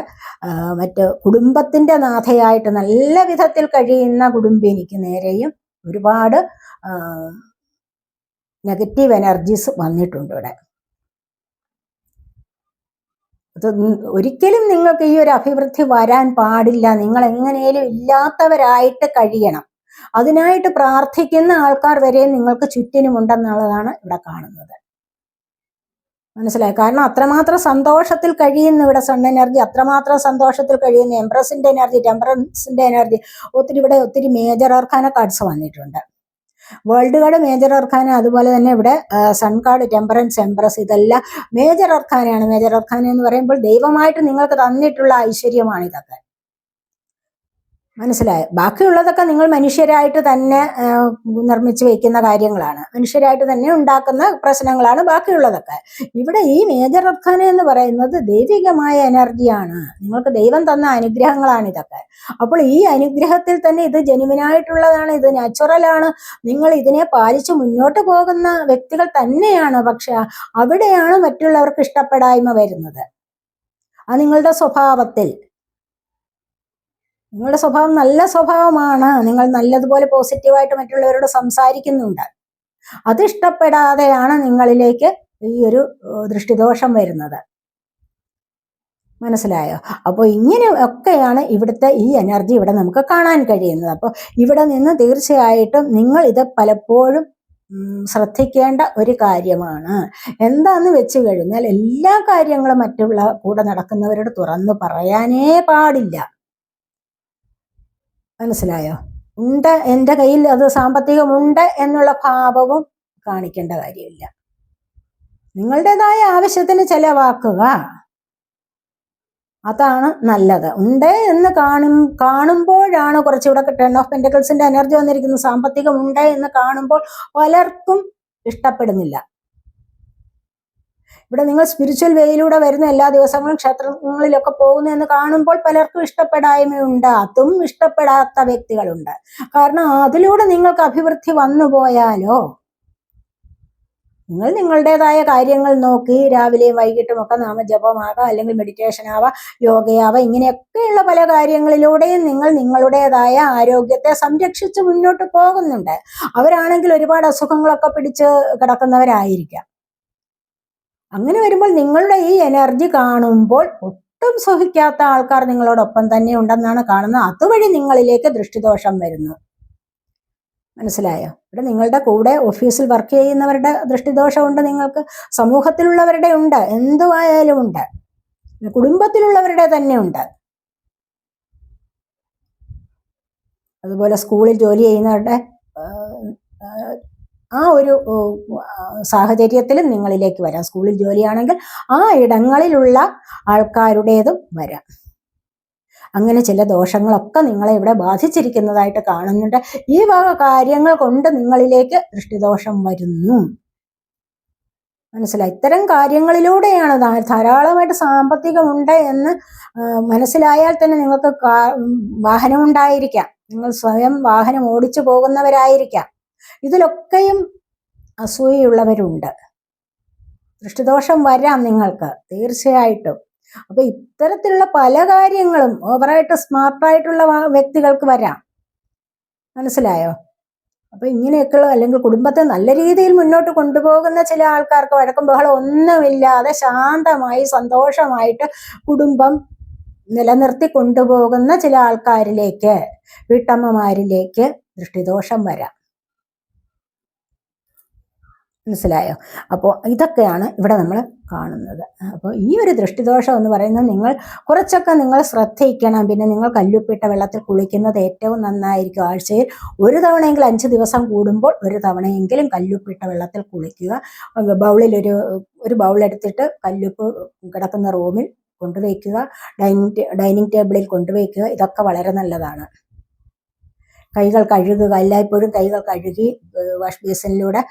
S1: മറ്റ് കുടുംബത്തിന്റെ നാഥയായിട്ട് നല്ല വിധത്തിൽ കഴിയുന്ന കുടുംബിനിക്ക് നേരെയും ഒരുപാട് നെഗറ്റീവ് എനർജീസ് വന്നിട്ടുണ്ട് ഇവിടെ. അത് ഒരിക്കലും നിങ്ങൾക്ക് ഈ ഒരു അഭിവൃദ്ധി വരാൻ പാടില്ല. നിങ്ങൾ എങ്ങനെയും ഇല്ലാത്തവരായിട്ട് കഴിയണം. അതിനായിട്ട് പ്രാർത്ഥിക്കുന്ന ആൾക്കാർ വരെ നിങ്ങൾക്ക് ചുറ്റിനുമുണ്ടെന്നുള്ളതാണ് ഇവിടെ കാണുന്നത്. മനസ്സിലായി? കാരണം അത്രമാത്രം സന്തോഷത്തിൽ കഴിയുന്നു ഇവിടെ സൺ എനർജി, അത്രമാത്രം സന്തോഷത്തിൽ കഴിയുന്നു. എംപ്രസിന്റെ എനർജി, ടെമ്പറൻസിന്റെ എനർജി, ഇവിടെ ഒത്തിരി മേജർ അർക്കാന കാർഡ്സ് വന്നിട്ടുണ്ട്. വേൾഡ് കാർഡ് മേജർ അർക്കാന, അതുപോലെ തന്നെ ഇവിടെ സൺ കാർഡ്, ടെമ്പറൻസ്, എംപ്രസ്, ഇതെല്ലാം മേജർ അർക്കാനയാണ്. മേജർ അർക്കാന എന്ന് പറയുമ്പോൾ ദൈവമായിട്ട് നിങ്ങൾക്ക് തന്നിട്ടുള്ള ഐശ്വര്യമാണ് ഇതൊക്കെ. മനസ്സിലായോ? ബാക്കിയുള്ളതൊക്കെ നിങ്ങൾ മനുഷ്യരായിട്ട് തന്നെ നിർമ്മിച്ചു വയ്ക്കുന്ന കാര്യങ്ങളാണ്, മനുഷ്യരായിട്ട് തന്നെ ഉണ്ടാക്കുന്ന പ്രശ്നങ്ങളാണ് ബാക്കിയുള്ളതൊക്കെ. ഇവിടെ ഈ മേജർ അർക്കാന എന്ന് പറയുന്നത് ദൈവികമായ എനർജിയാണ്, നിങ്ങൾക്ക് ദൈവം തന്ന അനുഗ്രഹങ്ങളാണ് ഇതൊക്കെ. അപ്പോൾ ഈ അനുഗ്രഹത്തിൽ തന്നെ ഇത് ജെനുവിനായിട്ടുള്ളതാണ്, ഇത് നാച്ചുറലാണ്, നിങ്ങൾ ഇതിനെ പാലിച്ച് മുന്നോട്ട് പോകുന്ന വ്യക്തികൾ തന്നെയാണ്. പക്ഷെ അവിടെയാണ് മറ്റുള്ളവർക്ക് ഇഷ്ടപ്പെടായ്മ വരുന്നത്. അത് നിങ്ങളുടെ സ്വഭാവത്തിൽ, നിങ്ങളുടെ സ്വഭാവം നല്ല സ്വഭാവമാണ്, നിങ്ങൾ നല്ലതുപോലെ പോസിറ്റീവായിട്ട് മറ്റുള്ളവരോട് സംസാരിക്കുന്നുണ്ട്. അത് ഇഷ്ടപ്പെടാതെയാണ് നിങ്ങളിലേക്ക് ഈ ഒരു ദൃഷ്ടിദോഷം വരുന്നത്. മനസ്സിലായോ? അപ്പോൾ ഇങ്ങനെ ഒക്കെയാണ് ഇവിടുത്തെ ഈ എനർജി ഇവിടെ നമുക്ക് കാണാൻ കഴിയുന്നത്. അപ്പോൾ ഇവിടെ നിന്ന് തീർച്ചയായിട്ടും നിങ്ങൾ ഇത് പലപ്പോഴും ശ്രദ്ധിക്കേണ്ട ഒരു കാര്യമാണ്. എന്താന്ന് വെച്ച് കഴിഞ്ഞാൽ എല്ലാ കാര്യങ്ങളും മറ്റുള്ള കൂടെ നടക്കുന്നവരോട് തുറന്നു പറയാനേ പാടില്ല. മനസ്സിലായോ? ഉണ്ട്, എൻ്റെ കയ്യിൽ അത് സാമ്പത്തികമുണ്ട് എന്നുള്ള ഭാവവും കാണിക്കേണ്ട കാര്യമില്ല. നിങ്ങളുടേതായ ആവശ്യത്തിന് ചെലവാക്കുക, അതാണ് നല്ലത്. ഉണ്ട് എന്ന് കാണുമ്പോഴാണ് കുറച്ചുകൂടെ ടെൻ ഓഫ് പെന്റക്കിൾസിന്റെ എനർജി വന്നിരിക്കുന്നത്. സാമ്പത്തികം ഉണ്ട് എന്ന് കാണുമ്പോൾ പലർക്കും ഇഷ്ടപ്പെടുന്നില്ല. ഇവിടെ നിങ്ങൾ സ്പിരിച്വൽ വേയിലൂടെ വരുന്ന എല്ലാ ദിവസങ്ങളും ക്ഷേത്രങ്ങളിലൊക്കെ പോകുന്നു എന്ന് കാണുമ്പോൾ പലർക്കും ഇഷ്ടപ്പെടായ്മയുണ്ട്, അതും ഇഷ്ടപ്പെടാത്ത വ്യക്തികളുണ്ട്. കാരണം അതിലൂടെ നിങ്ങൾക്ക് അഭിവൃദ്ധി വന്നു പോയാലോ, നിങ്ങൾ നിങ്ങളുടേതായ കാര്യങ്ങൾ നോക്കി രാവിലെയും വൈകിട്ടും ഒക്കെ നാമജപമാകാം, അല്ലെങ്കിൽ മെഡിറ്റേഷൻ ആവാം, യോഗയാവാം, ഇങ്ങനെയൊക്കെയുള്ള പല കാര്യങ്ങളിലൂടെയും നിങ്ങൾ നിങ്ങളുടേതായ ആരോഗ്യത്തെ സംരക്ഷിച്ച് മുന്നോട്ട് പോകുന്നുണ്ട്. അവരാണെങ്കിൽ ഒരുപാട് അസുഖങ്ങളൊക്കെ പിടിച്ച് കിടക്കുന്നവരായിരിക്കാം. അങ്ങനെ വരുമ്പോൾ നിങ്ങളുടെ ഈ എനർജി കാണുമ്പോൾ ഒട്ടും സുഖിക്കാത്ത ആൾക്കാർ നിങ്ങളോടൊപ്പം തന്നെ ഉണ്ടെന്നാണ് കാണുന്നത്. അതുവഴി നിങ്ങളിലേക്ക് ദൃഷ്ടിദോഷം വരുന്നു. മനസ്സിലായോ? ഇവിടെ നിങ്ങളുടെ കൂടെ ഓഫീസിൽ വർക്ക് ചെയ്യുന്നവരുടെ ദൃഷ്ടിദോഷമുണ്ട്, നിങ്ങൾക്ക് സമൂഹത്തിലുള്ളവരുടെ ഉണ്ട്, എന്തുവായാലും ഉണ്ട്, കുടുംബത്തിലുള്ളവരുടെ തന്നെ ഉണ്ട്. അതുപോലെ സ്കൂളിൽ ജോലി ചെയ്യുന്നവരുടെ ആ ഒരു സാഹചര്യത്തിലും നിങ്ങളിലേക്ക് വരാം. സ്കൂളിൽ ജോലിയാണെങ്കിൽ ആ ഇടങ്ങളിലുള്ള ആൾക്കാരുടേതും വരാം. അങ്ങനെ ചില ദോഷങ്ങളൊക്കെ നിങ്ങളെ ഇവിടെ ബാധിച്ചിരിക്കുന്നതായിട്ട് കാണുന്നുണ്ട്. ഈ വക കാര്യങ്ങൾ കൊണ്ട് നിങ്ങളിലേക്ക് ദൃഷ്ടിദോഷം വരുന്നു. മനസ്സിലായി? ഇത്തരം കാര്യങ്ങളിലൂടെയാണ് ധാരാളമായിട്ട് സാമ്പത്തികമുണ്ട് എന്ന് മനസ്സിലായാൽ തന്നെ നിങ്ങൾക്ക് വാഹനം ഉണ്ടായിരിക്കാം, നിങ്ങൾ സ്വയം വാഹനം ഓടിച്ചു പോകുന്നവരായിരിക്കാം. ഇതിലൊക്കെയും അസൂയുള്ളവരുണ്ട്. ദൃഷ്ടിദോഷം വരാം നിങ്ങൾക്ക് തീർച്ചയായിട്ടും. അപ്പൊ ഇത്തരത്തിലുള്ള പല കാര്യങ്ങളും ഓവറായിട്ട് സ്മാർട്ടായിട്ടുള്ള വ്യക്തികൾക്ക് വരാം. മനസ്സിലായോ? അപ്പൊ ഇങ്ങനെയൊക്കെയുള്ള, അല്ലെങ്കിൽ കുടുംബത്തെ നല്ല രീതിയിൽ മുന്നോട്ട് കൊണ്ടുപോകുന്ന ചില ആൾക്കാർക്ക് വഴക്കം ബഹളം ഒന്നുമില്ലാതെ ശാന്തമായി സന്തോഷമായിട്ട് കുടുംബം നിലനിർത്തി കൊണ്ടുപോകുന്ന ചില ആൾക്കാരിലേക്ക്, വീട്ടമ്മമാരിലേക്ക് ദൃഷ്ടിദോഷം വരാം. മനസ്സിലായോ? അപ്പോൾ ഇതൊക്കെയാണ് ഇവിടെ നമ്മൾ കാണുന്നത്. അപ്പോൾ ഈ ഒരു ദൃഷ്ടിദോഷം എന്ന് പറയുന്നത് കുറച്ചൊക്കെ നിങ്ങൾ ശ്രദ്ധിക്കണം. പിന്നെ നിങ്ങൾ കല്ലുപ്പിട്ട വെള്ളത്തിൽ കുളിക്കുന്നത് ഏറ്റവും നന്നായിരിക്കും. ആഴ്ചയിൽ ഒരു തവണയെങ്കിലും 5 ദിവസം കൂടുമ്പോൾ ഒരു തവണയെങ്കിലും കല്ലുപ്പിട്ട വെള്ളത്തിൽ കുളിക്കുക. ബൗളിൽ ഒരു ബൗളെടുത്തിട്ട് കല്ലുപ്പ് കിടക്കുന്ന റൂമിൽ കൊണ്ടുവയ്ക്കുക, ഡൈനിങ് ടേബിളിൽ കൊണ്ടുവയ്ക്കുക. ഇതൊക്കെ വളരെ നല്ലതാണ്. കൈകൾ കഴുകുക, എല്ലായ്പ്പോഴും കൈകൾ കഴുകി വാഷ് ബേസിനിലൂടെ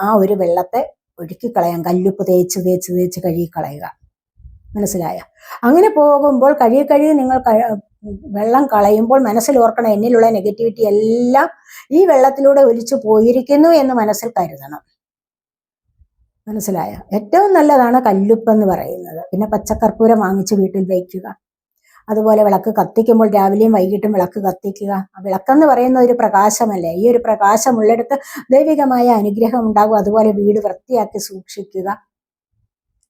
S1: ആ ഒരു വെള്ളത്തെ ഒഴുക്കിക്കളയാം. കല്ലുപ്പ് തേച്ച് തേച്ച് തേച്ച് കഴുകിക്കളയുക. മനസ്സിലായോ? അങ്ങനെ പോകുമ്പോൾ കഴുകി നിങ്ങൾ വെള്ളം കളയുമ്പോൾ മനസ്സിൽ ഓർക്കണം, എന്നിലുള്ള നെഗറ്റിവിറ്റി എല്ലാം ഈ വെള്ളത്തിലൂടെ ഒലിച്ചു പോയിരിക്കുന്നു എന്ന് മനസ്സിൽ കരുതണം. മനസ്സിലായോ? ഏറ്റവും നല്ലതാണ് കല്ലുപ്പ് എന്ന് പറയുന്നത്. പിന്നെ പച്ചക്കർപ്പൂരം വാങ്ങിച്ച് വീട്ടിൽ വയ്ക്കുക. അതുപോലെ വിളക്ക് കത്തിക്കുമ്പോൾ രാവിലെയും വൈകിട്ടും വിളക്ക് കത്തിക്കുക. വിളക്കെന്ന് പറയുന്ന ഒരു പ്രകാശമല്ലേ? ഈ ഒരു പ്രകാശമുള്ളിടത്ത് ദൈവികമായ അനുഗ്രഹം ഉണ്ടാകും. അതുപോലെ വീട് വൃത്തിയാക്കി സൂക്ഷിക്കുക.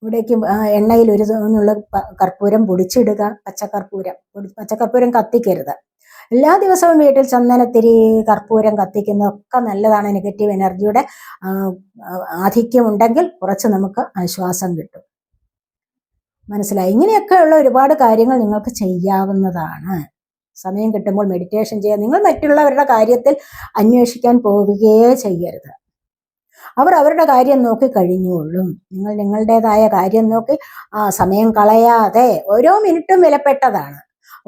S1: ഇവിടേക്ക് എണ്ണയിൽ ഒരു കർപ്പൂരം പൊടിച്ചിടുക. പച്ചക്കർപ്പൂരം കത്തിക്കരുത്. എല്ലാ ദിവസവും വീട്ടിൽ ചന്ദനത്തിരി, കർപ്പൂരം കത്തിക്കുന്നതൊക്കെ നല്ലതാണ്. നെഗറ്റീവ് എനർജിയുടെ ആധിക്യം ഉണ്ടെങ്കിൽ കുറച്ച് നമുക്ക് ആശ്വാസം കിട്ടും. മനസ്സിലായി? ഇങ്ങനെയൊക്കെയുള്ള ഒരുപാട് കാര്യങ്ങൾ നിങ്ങൾക്ക് ചെയ്യാവുന്നതാണ്. സമയം കിട്ടുമ്പോൾ മെഡിറ്റേഷൻ ചെയ്യാൻ. നിങ്ങൾ മറ്റുള്ളവരുടെ കാര്യത്തിൽ അന്വേഷിക്കാൻ പോവുകയേ ചെയ്യരുത്. അവർ അവരുടെ കാര്യം നോക്കി കഴിഞ്ഞുകൊള്ളും. നിങ്ങൾ നിങ്ങളുടേതായ കാര്യം നോക്കി സമയം കളയാതെ. ഓരോ മിനിറ്റും വിലപ്പെട്ടതാണ്,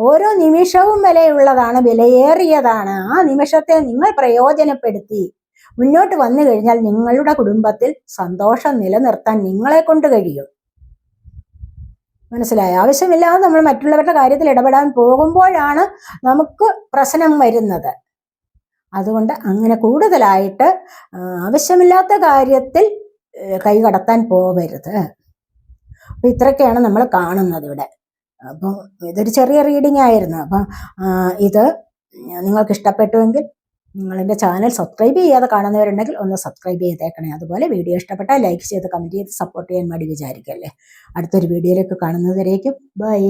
S1: ഓരോ നിമിഷവും വിലയുള്ളതാണ്, വിലയേറിയതാണ്. ആ നിമിഷത്തെ നിങ്ങൾ പ്രയോജനപ്പെടുത്തി മുന്നോട്ട് വന്നു കഴിഞ്ഞാൽ നിങ്ങളുടെ കുടുംബത്തിൽ സന്തോഷം നിലനിർത്താൻ നിങ്ങളെ കൊണ്ട് കഴിയും. മനസ്സിലായോ? ആവശ്യമില്ലാതെ നമ്മൾ മറ്റുള്ളവരുടെ കാര്യത്തിൽ ഇടപെടാൻ പോകുമ്പോഴാണ് നമുക്ക് പ്രശ്നം വരുന്നത്. അതുകൊണ്ട് അങ്ങനെ കൂടുതലായിട്ട് ആവശ്യമില്ലാത്ത കാര്യത്തിൽ കൈ കടത്താൻ പോകരുത്. അപ്പം ഇത്രയൊക്കെയാണ് നമ്മൾ കാണുന്നത് ഇവിടെ. അപ്പം ഇതൊരു ചെറിയ റീഡിംഗ് ആയിരുന്നു. അപ്പം ഇത് നിങ്ങൾക്ക് ഇഷ്ടപ്പെട്ടുവെങ്കിൽ നിങ്ങളെൻ്റെ ചാനൽ സബ്സ്ക്രൈബ് ചെയ്യാതെ കാണുന്നവരുണ്ടെങ്കിൽ ഒന്ന് സബ്സ്ക്രൈബ് ചെയ്തേക്കണേ. അതുപോലെ വീഡിയോ ഇഷ്ടപ്പെട്ടാൽ ലൈക്ക് ചെയ്ത് കമൻറ്റ് ചെയ്ത് സപ്പോർട്ട് ചെയ്യാൻ വേണ്ടി വിചാരിക്കല്ലേ. അടുത്തൊരു വീഡിയോയിലേക്ക് കാണുന്നവരേക്കും ബൈ.